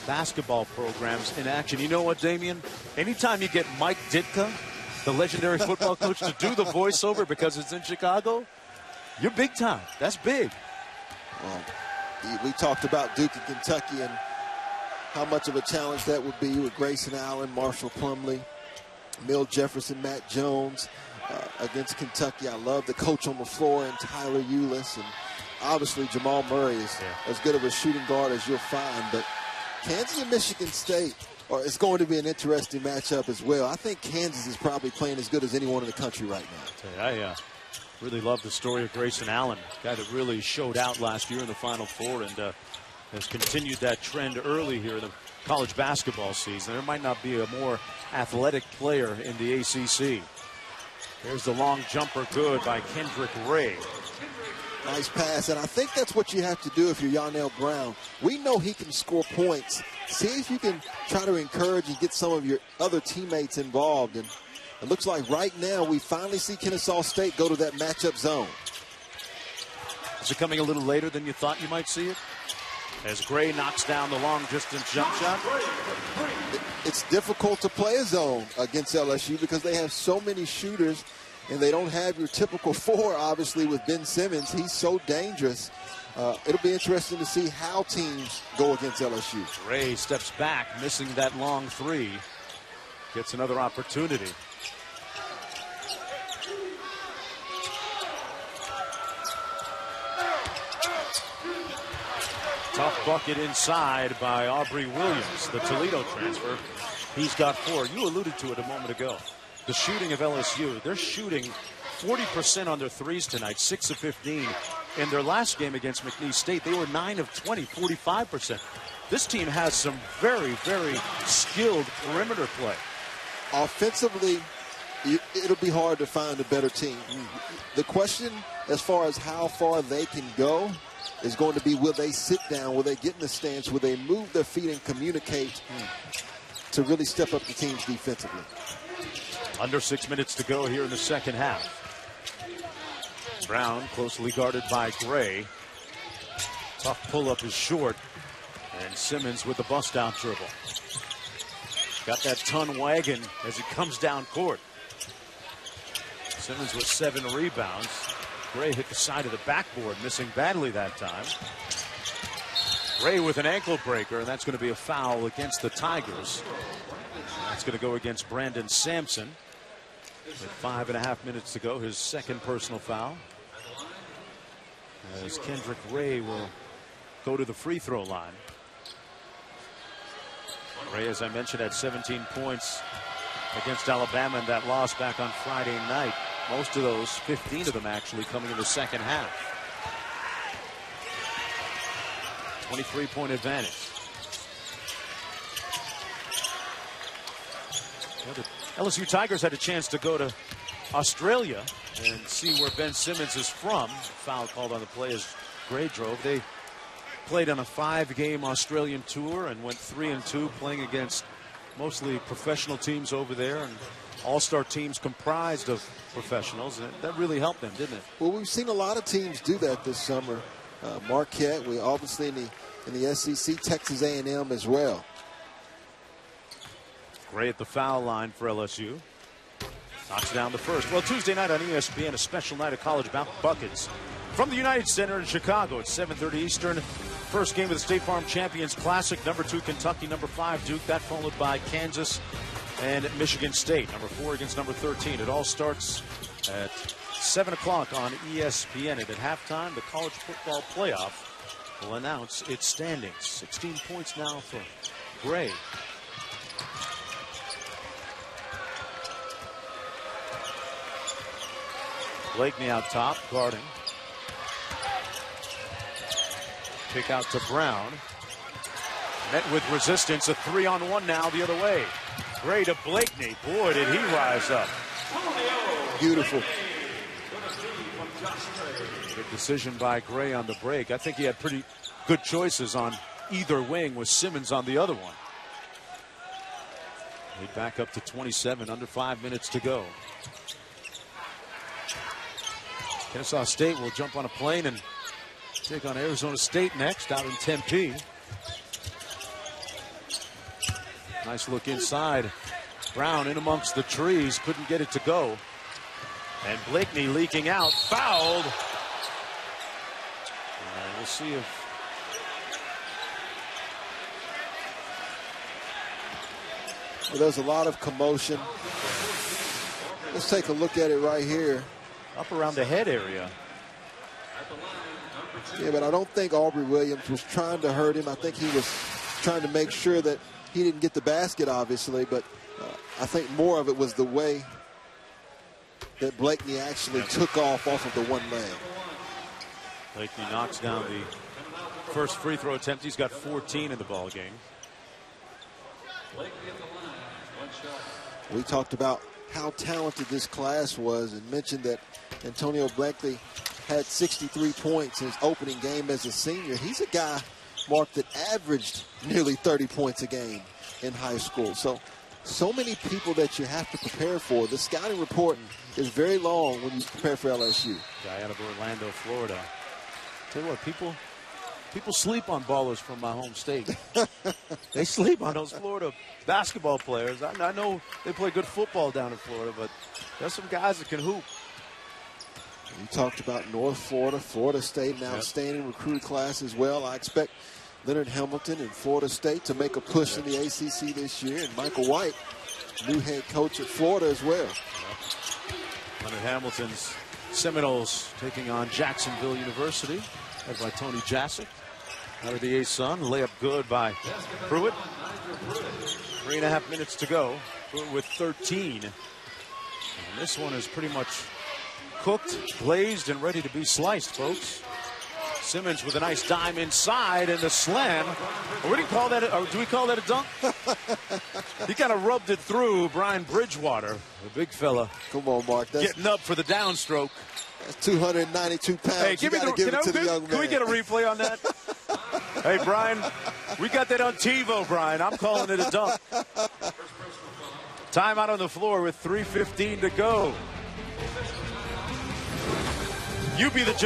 basketball programs in action. You know what, Damian? Anytime you get Mike Ditka, the legendary football coach, to do the voiceover because it's in Chicago, you're big time. That's big. Well, we talked about Duke and Kentucky and how much of a challenge that would be with Grayson Allen, Marshall Plumlee, Mill Jefferson, Matt Jones against Kentucky. I love the coach on the floor and Tyler Ulis, and obviously Jamal Murray is as good of a shooting guard as you'll find. But Kansas and Michigan State it's going to be an interesting matchup as well. I think Kansas is probably playing as good as anyone in the country right now. I really love the story of Grayson Allen, a guy that really showed out last year in the Final Four and has continued that trend early here in the college basketball season. There might not be a more athletic player in the ACC. There's the long jumper, good by Kendrick Ray. Nice pass, and I think that's what you have to do if you're Yarnell Brown. We know he can score points. See if you can try to encourage and get some of your other teammates involved. And it looks like right now we finally see Kennesaw State go to that matchup zone. Is it coming a little later than you thought you might see it? As Gray knocks down the long-distance jump shot. It's difficult to play a zone against LSU because they have so many shooters, and they don't have your typical four, obviously, with Ben Simmons. He's so dangerous. It'll be interesting to see how teams go against LSU. Gray steps back, missing that long three. Gets another opportunity. Tough bucket inside by Aubrey Williams, the Toledo transfer. He's got 4. You alluded to it a moment ago. The shooting of LSU, they're shooting 40% on their threes tonight, 6 of 15. In their last game against McNeese State, they were 9 of 20, 45%. This team has some very, very skilled perimeter play. Offensively, it'll be hard to find a better team. The question as far as how far they can go is going to be, will they sit down, will they get in the stance, will they move their feet and communicate to really step up the teams defensively. Under 6 minutes to go here in the second half. Brown closely guarded by Gray. Tough pull-up is short. And Simmons with the bust-down dribble. Got that ton wagon as he comes down court. Simmons with 7 rebounds. Gray hit the side of the backboard, missing badly that time. Gray with an ankle breaker, and that's going to be a foul against the Tigers. That's going to go against Brandon Sampson. With 5.5 minutes to go, his second personal foul. As Kendrick Ray will go to the free throw line. Ray, as I mentioned, had 17 points against Alabama in that loss back on Friday night. Most of those, 15 of them actually, coming in the second half. 23-point advantage. Well, the LSU Tigers had a chance to go to Australia and see where Ben Simmons is from. Foul called on the play as Gray drove. They played on a 5-game Australian tour and went 3-2, playing against mostly professional teams over there and all-star teams comprised of professionals. And that really helped them, didn't it? Well, we've seen a lot of teams do that this summer. Marquette, we obviously in the SEC, Texas A&M as well. Gray at the foul line for LSU. Knocks down the first. Well, Tuesday night on ESPN, a special night of college buckets. From the United Center in Chicago at 7:30 Eastern. First game of the State Farm Champions Classic. Number 2 Kentucky, number 5 Duke. That followed by Kansas and Michigan State. Number 4 against number 13. It all starts at 7 o'clock on ESPN. And at halftime, the college football playoff will announce its standings. 16 points now for Gray. Blakeney out top, guarding. Kick out to Brown. Met with resistance. A 3-on-1 now the other way. Gray to Blakeney. Boy, did he rise up. Beautiful. Good decision by Gray on the break. I think he had pretty good choices on either wing with Simmons on the other one. They back up to 27, under 5 minutes to go. Kennesaw State will jump on a plane and take on Arizona State next out in Tempe. Nice look inside. Brown in amongst the trees, couldn't get it to go. And Blakeney leaking out, fouled. We'll see if there's a lot of commotion. Let's take a look at it right here. Up around the head area. Yeah, but I don't think Aubrey Williams was trying to hurt him. I think he was trying to make sure that he didn't get the basket, obviously, but I think more of it was the way that Blakeney actually took off of the one leg. Blakeney knocks down the first free throw attempt. He's got 14 in the ball game. We talked about how talented this class was and mentioned that Antonio Blakeney had 63 points in his opening game as a senior. He's a guy, Mark, that averaged nearly 30 points a game in high school. So many people that you have to prepare for. The scouting report is very long when you prepare for LSU. Guy out of Orlando, Florida. Tell you what, people sleep on ballers from my home state. They sleep on those Florida basketball players. I know they play good football down in Florida, but there's some guys that can hoop. You talked about North Florida, Florida State, an outstanding recruit class as well. I expect Leonard Hamilton and Florida State to make a push in the ACC this year, and Michael White, new head coach at Florida as well. Leonard Hamilton's Seminoles taking on Jacksonville University, led by Tony Jasic. Out of the A-Sun, layup good by Pruitt. 3.5 minutes to go. Pruitt with 13. And this one is pretty much cooked, glazed, and ready to be sliced, folks. Simmons with a nice dime inside and the slam. We didn't call that, or do we call that a dunk? He kind of rubbed it through Brian Bridgewater, the big fella. Come on, Mark. That's getting up for the downstroke. That's 292 pounds. Hey, give it to the young man. Can we get a replay on that? Hey, Brian, we got that on TiVo, Brian. I'm calling it a dunk. Timeout on the floor with 3:15 to go. You be the judge.